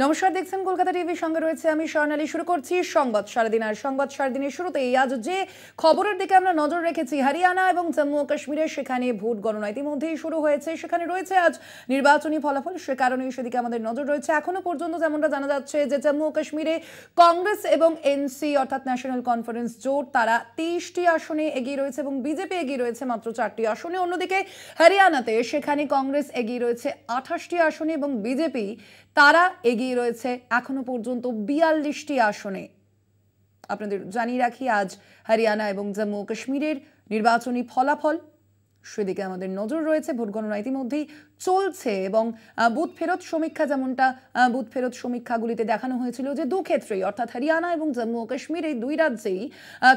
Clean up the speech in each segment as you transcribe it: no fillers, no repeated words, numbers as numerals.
নমস্কার, দেখছেন কলকাতা টিভি, সঙ্গে রয়েছে আমি স্বর্ণালী। শুরু করছি সংবাদ সারাদিন। আর সংবাদ সারাদিনের শুরুতেই আজ যে খবরের দিকে আমরা নজর রেখেছি, হরিয়ানা এবং জম্মু ও কাশ্মীরে সেখানে ভোট গণনা ইতিমধ্যেই শুরু হয়েছে। সেখানে রয়েছে আজ নির্বাচনী ফলাফল, সে কারণেই সেদিকে আমাদের নজর রয়েছে। এখনো পর্যন্ত যেমনটা জানা যাচ্ছে যে জম্মু ও কাশ্মীরে কংগ্রেস এবং এনসি অর্থাৎ ন্যাশনাল কনফারেন্স জোট তারা 23টি আসনে এগিয়ে রয়েছে এবং বিজেপি এগিয়ে রয়েছে মাত্র 4টি আসনে। অন্যদিকে হরিয়ানাতে সেখানে কংগ্রেস এগিয়ে রয়েছে 28টি আসনে এবং বিজেপি তারা এগিয়ে রয়েছে এখনো পর্যন্ত 42টি আসনে। আপনাদের জানিয়ে রাখি আজ হরিয়ানা এবং জম্মু ও কাশ্মীরের নির্বাচনী ফলাফল, সেদিকে আমাদের নজর রয়েছে। ভোট গণনা ইতিমধ্যেই চলছে এবং বুথ ফেরত সমীক্ষা, যেমনটা বুথ ফেরত সমীক্ষাগুলিতে দেখানো হয়েছিল যে দু ক্ষেত্রেই অর্থাৎ হরিয়ানা এবং জম্মু ও কাশ্মীর এই দুই রাজ্যেই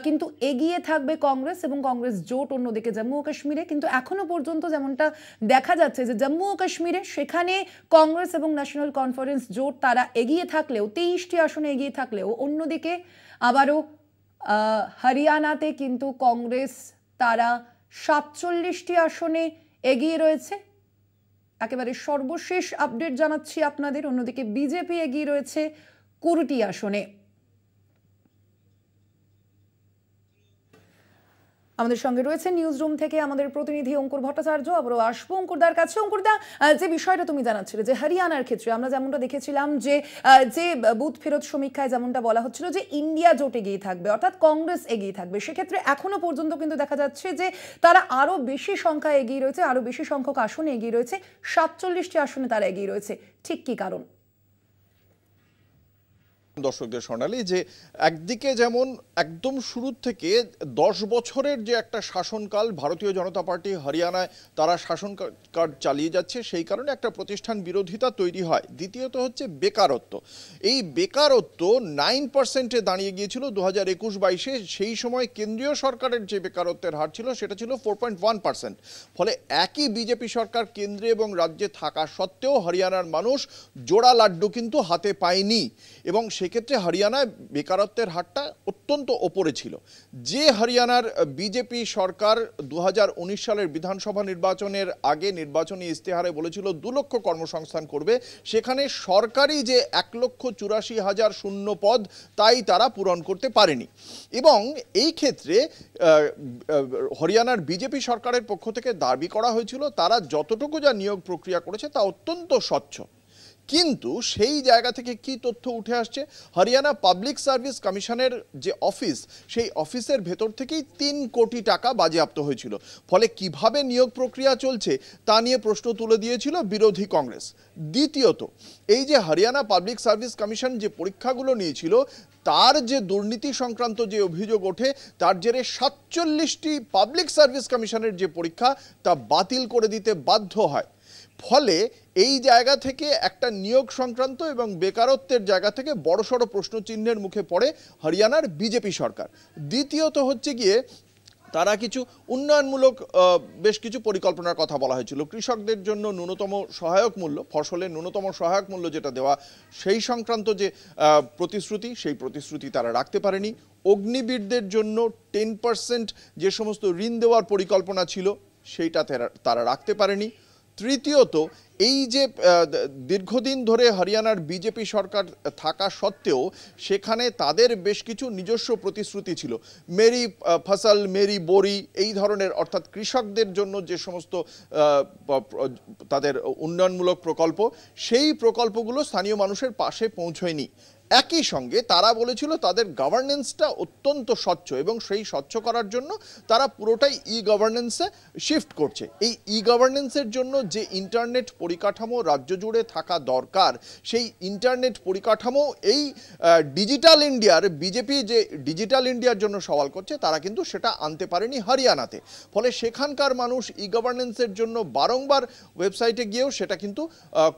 কিন্তু এগিয়ে থাকবে কংগ্রেস এবং কংগ্রেস জোট। অন্যদিকে জম্মু ও কাশ্মীরে কিন্তু এখনো পর্যন্ত যেমনটা দেখা যাচ্ছে যে জম্মু ও কাশ্মীরে সেখানে কংগ্রেস এবং ন্যাশনাল কনফারেন্স জোট তারা এগিয়ে থাকলেও 23টি আসনে এগিয়ে থাকলেও অন্যদিকে আবারও হরিয়ানাতে কিন্তু কংগ্রেস তারা 47টি আসনে এগিয়ে রয়েছে। একেবারে সর্বশেষ আপডেট জানাচ্ছি আপনাদের। অন্যদিকে বিজেপি এগিয়ে রয়েছে 20টি আসনে। আমাদের সঙ্গে রয়েছে নিউজ রুম থেকে আমাদের প্রতিনিধি অঙ্কুর ভট্টাচার্য। আবারও আসবো অঙ্কুরদার কাছে। অঙ্কুরদা, যে বিষয়টা তুমি জানাচ্ছিলে যে হরিয়ানার ক্ষেত্রে আমরা যেমনটা দেখেছিলাম যে বুথ ফেরত সমীক্ষায় যেমনটা বলা হচ্ছিল যে ইন্ডিয়া জোট এগিয়ে থাকবে অর্থাৎ কংগ্রেস এগিয়ে থাকবে, সেক্ষেত্রে এখনো পর্যন্ত কিন্তু দেখা যাচ্ছে যে তারা আরো বেশি সংখ্যায় এগিয়ে রয়েছে, আরো বেশি সংখ্যক আসনে এগিয়ে রয়েছে, 47টি আসনে তারা এগিয়ে রয়েছে। ঠিক কি কারণ? দর্শকদের স্বর্ণালী, যে একদিকে যেমন একদম শুরু থেকে 10 বছরের যে একটা শাসনকাল ভারতীয় জনতা পার্টি হরিয়ানায় তারা শাসনকাল চালিয়ে যাচ্ছে, সেই কারণে একটা প্রতিষ্ঠান বিরোধিতা তৈরি হয়। দ্বিতীয়ত হচ্ছে বেকারত্ব। এই বেকারত্ব 9%-এ দাঁড়িয়ে গিয়েছিল 2021-22-এ। সেই সময় কেন্দ্রীয় সরকারের যে বেকারত্বের হার ছিল সেটা ছিল 4.1%। ফলে একই বিজেপি সরকার কেন্দ্রে এবং রাজ্যে থাকা সত্ত্বেও হরিয়ানার মানুষ জোড়া লাড্ডু কিন্তু হাতে পায়নি এবং সেক্ষেত্রে হরিয়ানায় বেকারত্বের হারটা অত্যন্ত ওপরে ছিল। যে হরিয়ানার বিজেপি সরকার 2019 সালের বিধানসভা নির্বাচনের আগে নির্বাচনী ইস্তেহারে বলেছিল 2 লক্ষ কর্মসংস্থান করবে, সেখানে সরকারি যে 1,84,000 শূন্য পদ তাই তারা পূরণ করতে পারেনি। এবং এই ক্ষেত্রে হরিয়ানার বিজেপি সরকারের পক্ষ থেকে দাবি করা হয়েছিল তারা যতটুকু যা নিয়োগ প্রক্রিয়া করেছে তা অত্যন্ত স্বচ্ছ। কিন্তু সেই জায়গা থেকে কি তথ্য উঠে আসছে, হরিয়ানা পাবলিক সার্ভিস কমিশনের যে অফিস, সেই অফিসের ভেতর থেকেই 3 কোটি টাকা বাজেয়াপ্ত হয়েছিল। ফলে কিভাবে নিয়োগ প্রক্রিয়া চলছে তা নিয়ে প্রশ্ন তুলে দিয়েছিল বিরোধী কংগ্রেস। দ্বিতীয়ত, এই যে হরিয়ানা পাবলিক সার্ভিস কমিশন যে পরীক্ষাগুলো নিয়েছিল তার যে দুর্নীতি সংক্রান্ত যে অভিযোগ ওঠে, তার জেরে 47টি পাবলিক সার্ভিস কমিশনের যে পরীক্ষা তা বাতিল করে দিতে বাধ্য হয়। ফলে এই জায়গা থেকে একটা নিয়োগ সংক্রান্ত এবং বেকারত্বের জায়গা থেকে বড়সড় প্রশ্নচিহ্নের মুখে পড়ে হরিয়ানার বিজেপি সরকার। দ্বিতীয়ত হচ্ছে গিয়ে তারা কিছু উন্নয়নমূলক বেশ কিছু পরিকল্পনার কথা বলা হয়েছিল। কৃষকদের জন্য ন্যূনতম সহায়ক মূল্য, ফসলের ন্যূনতম সহায়ক মূল্য যেটা দেওয়া, সেই সংক্রান্ত যে প্রতিশ্রুতি, সেই প্রতিশ্রুতি তারা রাখতে পারেনি। অগ্নিবীরদের জন্য 10% যে সমস্ত ঋণ দেওয়ার পরিকল্পনা ছিল সেইটা তারা রাখতে পারেনি। তৃতীয়ত, এই যে দীর্ঘদিন ধরে হরিয়ানার বিজেপি সরকার থাকা সত্ত্বেও সেখানে তাদের বেশ কিছু নিজস্ব প্রতিশ্রুতি ছিল, মেরি ফসল মেরি বড়ি এই ধরনের, অর্থাৎ কৃষকদের জন্য যে সমস্ত তাদের উন্নয়নমূলক প্রকল্প, সেই প্রকল্পগুলো স্থানীয় মানুষের পাশে পৌঁছয়নি। একই সঙ্গে তারা বলেছিল তাদের গভর্নেন্সটা অত্যন্ত স্বচ্ছ এবং সেই স্বচ্ছ করার জন্য তারা পুরোটাই গভর্নেন্সে শিফট করছে। এই গভর্নেন্সের জন্য যে ইন্টারনেট পরিকাঠামো রাজ্য জুড়ে থাকা দরকার, সেই ইন্টারনেট পরিকাঠামো এই ডিজিটাল ইন্ডিয়ার বিজেপি যে ডিজিটাল ইন্ডিয়ার জন্য সওয়াল করছে তারা কিন্তু সেটা আনতে পারেনি হরিয়ানাতে। ফলে সেখানকার মানুষ গভর্নেন্সের জন্য বারংবার ওয়েবসাইটে গিয়েও সেটা কিন্তু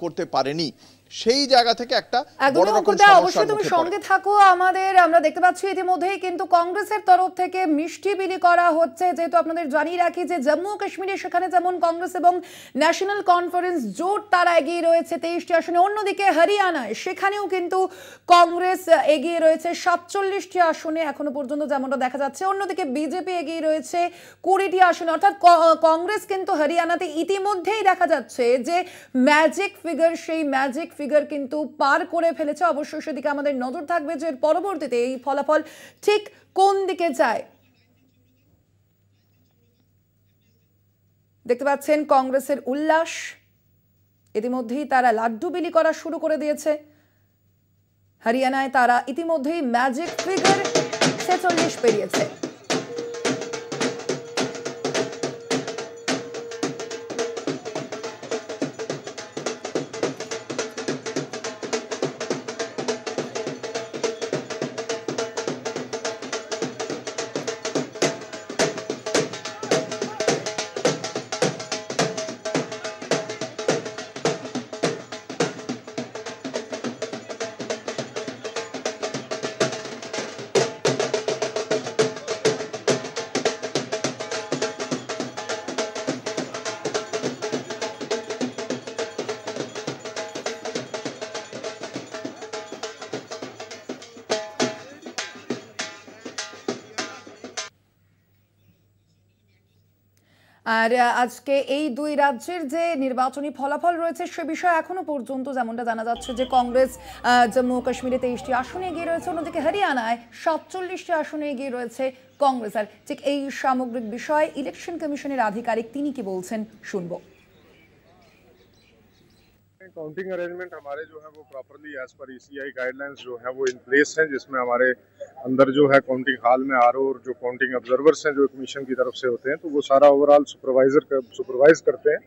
করতে পারেনি। সেই জায়গা থেকে একটা বড় রকম সমস্যা। অবশ্যই তুমি সঙ্গে থাকো আমাদের। আমরা দেখতে পাচ্ছি ইতিমধ্যেই কিন্তু কংগ্রেসের তরফ থেকে মিষ্টি বিলি করা হচ্ছে। যেহেতু আপনাদের জানিয়ে রাখি যে জম্মু ও কাশ্মীরে সেখানে যেমন কংগ্রেস এবং ন্যাশনাল কনফারেন্স জোট তারা এগিয়ে রয়েছে 23টি আসনে, অন্যদিকে হরিয়ানায় সেখানেও কিন্তু কংগ্রেস এগিয়ে রয়েছে 47টি আসনে এখনো পর্যন্ত যেমনটা দেখা যাচ্ছে। অন্যদিকে বিজেপি এগিয়ে রয়েছে 20টি আসনে। অর্থাৎ কংগ্রেস কিন্তু হরিয়ানাতে ইতিমধ্যেই দেখা যাচ্ছে যে ম্যাজিক ফিগার, সেই ম্যাজিক ফিগার কিন্তু পার করে ফেলেছে। অবশ্যই সেদিকে আমাদের নজর থাকবে যে এর পরবর্তীতে এই ফলাফল ঠিক কোন দিকে যায়। দেখতে পাচ্ছেন কংগ্রেসের উল্লাস, ইতিমধ্যেই তারা লাড্ডু বিলি করা শুরু করে দিয়েছে। হরিয়ানায় তারা ইতিমধ্যেই ম্যাজিক ফিগার 46 পেরিয়েছে। আর আজকে এই দুই রাজ্যের যে নির্বাচনী ফলাফল রয়েছে সে বিষয়ে এখনো পর্যন্ত যেমনটা জানা যাচ্ছে যে কংগ্রেস জম্মু ও কাশ্মীরে 23টি আসনে এগিয়ে রয়েছে, অন্যদিকে হরিয়ানায় 47টি আসনে এগিয়ে রয়েছে কংগ্রেস। আর ঠিক এই সামগ্রিক বিষয়ে ইলেকশন কমিশনের আধিকারিক তিনি কি বলছেন শুনবো। काउंटिंग अरेंजमेंट हमारे जो है वो properly as per ECI guidelines जो है वो इन प्लेस हैं, जिसमें हमारे अंदर जो है काउंटिंग हॉल में आरओ और जो काउंटिंग ऑब्जर्वर्स हैं जो कमीशन की तरफ से होते हैं, तो वो सारा ओवरऑल सुपरवाइज करते हैं।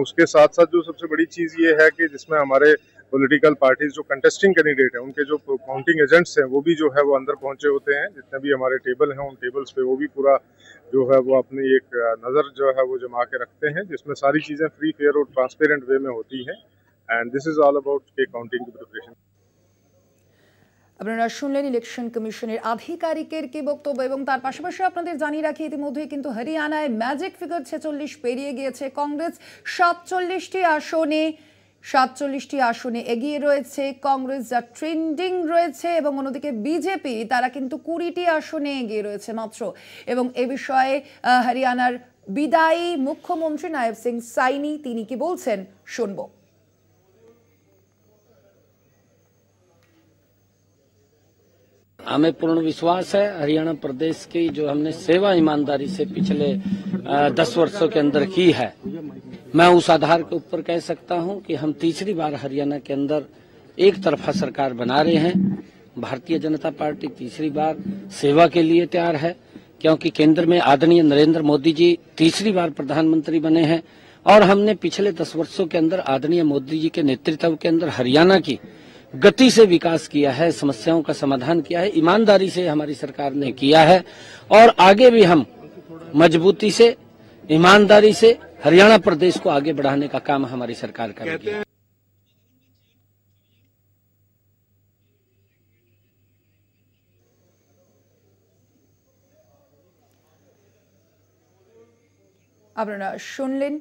उसके साथ साथ जो सबसे बड़ी चीज़ ये है कि जिसमें हमारे पॉलिटिकल पार्टीज जो कंटेस्टिंग कैंडिडेट हैं उनके जो काउंटिंग एजेंट्स हैं वो भी जो है वो अंदर पहुंचे होते हैं। जितने भी हमारे टेबल हैं उन टेबल्स पे वो भी पूरा जो है वो अपनी एक नज़र जो है वो जमा के रखते हैं, जिसमें सारी चीज़ें फ्री फेयर और ट्रांसपेरेंट वे में होती हैं। And this is all about counting की प्रिपरेशन। আপনারা শুনলেন ইলেকশন কমিশনের আধিকারিকের কি বক্তব্য, এবং তার পাশাপাশি আপনাদের জানিয়ে রাখি ইতিমধ্যেই কিন্তু হরিয়ানায় ম্যাজিক ফিগার 46 পেরিয়ে গিয়েছে। কংগ্রেস 47টি আসনে এগিয়ে রয়েছে কংগ্রেস, যা ট্রেন্ডিং রয়েছে, এবং অন্যদিকে বিজেপি তারা কিন্তু 20টি আসনে এগিয়ে রয়েছে মাত্র। এবং এ বিষয়ে হরিয়ানার বিদায়ী মুখ্যমন্ত্রী নায়েব সিং সাইনি তিনি কি বলছেন শুনবো। हमें पूर्ण विश्वास है हरियाणा प्रदेश की जो हमने सेवा ईमानदारी से पिछले 10 वर्षों के अंदर की है, मैं उस आधार के ऊपर कह सकता हूं कि हम तीसरी बार हरियाणा के अंदर एक तरफा सरकार बना रहे हैं। भारतीय जनता पार्टी तीसरी बार सेवा के लिए तैयार है, क्योंकि केंद्र में आदरणीय नरेंद्र मोदी जी तीसरी बार प्रधानमंत्री बने हैं और हमने पिछले 10 वर्षों के अंदर आदरणीय मोदी जी के नेतृत्व के अंदर हरियाणा की गति से विकास किया है, समस्याओं का समाधान किया है, ईमानदारी से हमारी सरकार ने किया है और आगे भी हम मजबूती से ईमानदारी से हरियाणा प्रदेश को आगे बढ़ाने का काम हमारी सरकार करेगी। আপনারা শুনলেন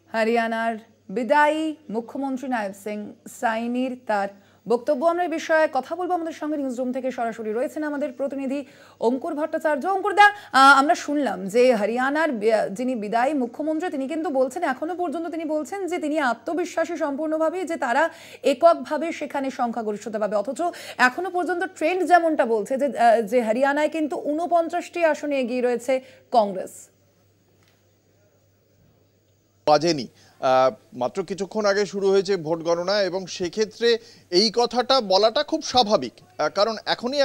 হরিয়ানার বিদায়ী মুখ্যমন্ত্রী নায়েব সিং সাইনির তার বক্তব্য। আমরা এই বিষয়ে কথা বলবো, আমাদের সঙ্গে নিউজ রুম থেকে সরাসরি রয়েছেন আমাদের প্রতিনিধি অঙ্কুর ভট্টাচার্য। অঙ্কুর দা, আমরা শুনলাম যে হরিয়ানার যিনি বিদায়ী মুখ্যমন্ত্রী তিনি কিন্তু বলছেন, এখনো পর্যন্ত তিনি বলছেন যে তিনি আত্মবিশ্বাসী সম্পূর্ণভাবে যে তারা এককভাবে সেখানে সংখ্যাগরিষ্ঠতা পাবে, অথচ এখনো পর্যন্ত ট্রেন্ড যেমনটা বলছে যে হরিয়ানায় কিন্তু 49টি আসনে এগিয়ে রয়েছে কংগ্রেস। বাজেনি, মাত্র কিছুক্ষণ আগে শুরু হয়েছে ভোট গণনা, এবং সেক্ষেত্রে এই কথাটা বলাটা খুব স্বাভাবিক, কারণ এখনই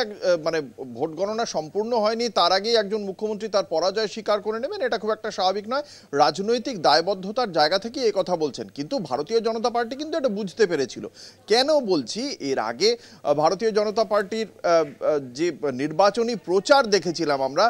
মানে ভোট গণনা সম্পূর্ণ হয়নি, তার আগেই একজন মুখ্যমন্ত্রী তার পরাজয় স্বীকার করে নেবেন, এটা খুব একটা স্বাভাবিক নয়। রাজনৈতিক দায়বদ্ধতার জায়গা থেকে এই কথা বলছেন, কিন্তু ভারতীয় জনতা পার্টি কিন্তু এটা বুঝতে পেরেছিল। কেন বলছি, এর আগে ভারতীয় জনতা পার্টির যে নির্বাচনী প্রচার দেখেছিলাম আমরা,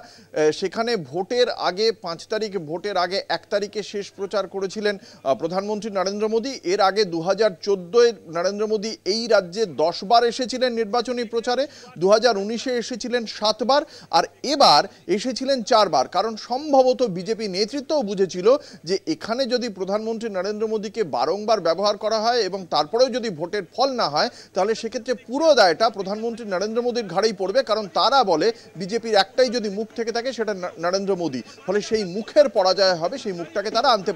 সেখানে ভোটের আগে 5 তারিখ, ভোটের আগে 1 তারিখে শেষ প্রচার করেছিলেন প্রধানমন্ত্রী নরেন্দ্র মোদী। এর আগে 2014-এ নরেন্দ্র মোদী এই রাজ্যে 10 বার এসেছিলেন নির্বাচনী প্রচারে, 2019-এ এসেছিলেন 7 বার, আর এবার এসেছিলেন 4 বার। কারণ সম্ভবত বিজেপি নেতৃত্বও বুঝেছিল যে এখানে যদি প্রধানমন্ত্রী নরেন্দ্র মোদীকে বারংবার ব্যবহার করা হয় এবং তারপরেও যদি ভোটের ফল না হয়, তাহলে সেক্ষেত্রে পুরো দায়টা প্রধানমন্ত্রী নরেন্দ্র মোদীর ঘাড়েই পড়বে। কারণ তারা বলে বিজেপির একটাই যদি মুখ থেকে থাকে সেটা নরেন্দ্র মোদী, ফলে সেই মুখের পরাজয় হবে, সেই মুখটাকে তারা আনতে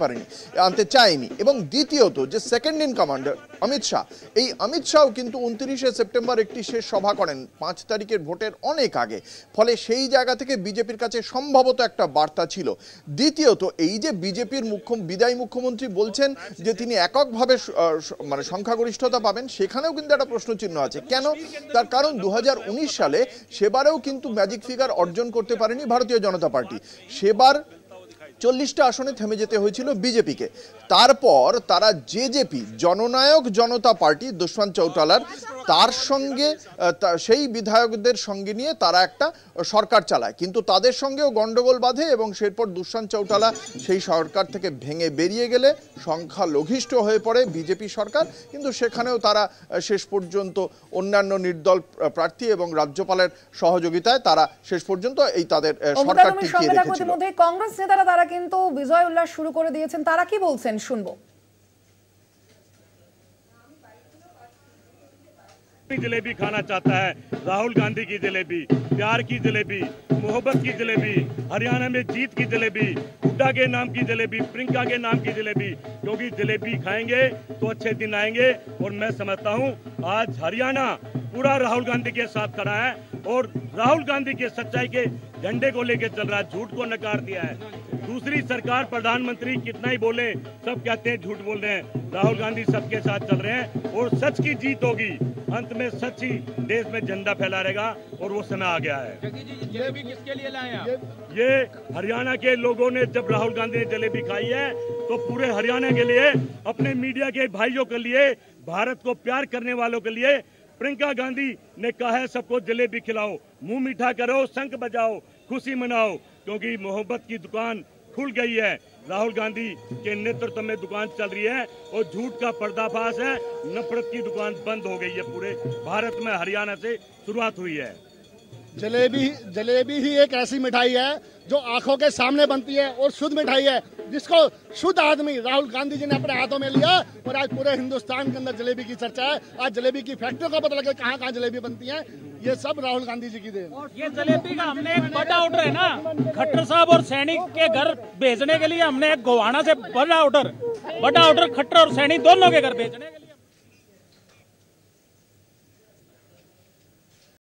চায়নি। যায়নি। এবং দ্বিতীয়ত যে second in commander Amit Shah, এই অমিত শাহও কিন্তু 29শে সেপ্টেম্বর একটি শেষ সভা করেন 5 তারিখের ভোটের অনেক আগে, ফলে সেই জায়গা থেকে বিজেপির কাছে সম্ভবত একটা বার্তা ছিল। দ্বিতীয়ত এই যে বিজেপির বিদায়ী মুখ্যমন্ত্রী বলছেন যে তিনি এককভাবে মানে সংখ্যাগরিষ্ঠতা পাবেন, সেখানেও কিন্তু একটা প্রশ্নচিহ্ন আছে। কেন? তার কারণ 2019 সালে সেবারেও কিন্তু ম্যাজিক ফিগার অর্জন করতে পারেনি ভারতীয় জনতা পার্টি। সেবার 40টা আসনে থেমে যেতে হয়েছিল বিজেপিকে। তারপর তারা জেজেপি জননায়ক জনতা পার্টি দুষ্মন্ত চৌটালার তার সঙ্গে সেই বিধায়কদের সঙ্গে নিয়ে তারা একটা সরকার চালায়, কিন্তু তাদের সঙ্গেও গন্ডগোল বাঁধে এবং সেরপর দুষ্মন্ত চৌটালা সেই সরকার থেকে ভেঙে বেরিয়ে গেলে সংখ্যালঘিষ্ঠ হয়ে পড়ে বিজেপি সরকার। কিন্তু সেখানেও তারা শেষ পর্যন্ত অন্যান্য নির্দল প্রার্থী এবং রাজ্যপালের সহযোগিতায় তারা শেষ পর্যন্ত এই তাদের সরকার টিকিয়ে রেখেছিল। কংগ্রেস নেতারা তারা কিন্তু বিজয় উল্লাস শুরু করে দিয়েছেন, তারা কি বলছেন শুনবো। जलेबी खाना चाहता है, राहुल गांधी की जलेबी, प्यार की जलेबी, मोहब्बत की जलेबी, हरियाणा में जीत की जलेबी, हुड्डा के नाम की जलेबी, प्रियंका के नाम की जलेबी, क्योंकि जलेबी खाएंगे तो अच्छे दिन आएंगे। और मैं समझता हूं आज हरियाणा पूरा राहुल गांधी के साथ खड़ा है और राहुल गांधी के सच्चाई के झंडे को लेकर चल रहा है, झूठ को नकार दिया है। दूसरी सरकार प्रधानमंत्री कितना ही बोले, सब कहते हैं झूठ बोल रहे हैं, राहुल गांधी सबके साथ चल रहे हैं और सच की जीत होगी। अंत में सच ही देश में झंडा फहला रहेगा और वो समय आ गया है। जलेबी किसके लिए लाए आप? ये हरियाणा के लोगों ने, जब राहुल गांधी ने जलेबी खाई है तो पूरे हरियाणा के लिए, अपने मीडिया के भाइयों के लिए, भारत को प्यार करने वालों के लिए प्रियंका गांधी ने कहा है सबको जलेबी खिलाओ, मुंह मीठा करो, शंख बजाओ, खुशी मनाओ, क्योंकि मोहब्बत की दुकान खुल गई है। राहुल गांधी के नेतृत्व में दुकान चल रही है और झूठ का पर्दाफाश है, नफरत की दुकान बंद हो गई है। पूरे भारत में हरियाणा से शुरुआत हुई है। जलेबी ही एक ऐसी मिठाई है जो आंखों के सामने बनती है और शुद्ध मिठाई है, जिसको शुद्ध आदमी राहुल गांधी जी ने अपने हाथों में लिया और आज पूरे हिंदुस्तान के अंदर जलेबी की चर्चा है। आज जलेबी की फैक्ट्रियों का पता लगा कहाँ कहाँ जलेबी बनती है, ये सब राहुल गांधी जी की देन। ये जलेबी का हमने एक बड़ा ऑर्डर है ना, खट्टर साहब और सैनिक के घर भेजने के लिए हमने एक गोवाना से बड़ा ऑर्डर खट्टर और सैनिक दोनों के घर भेजने के लिए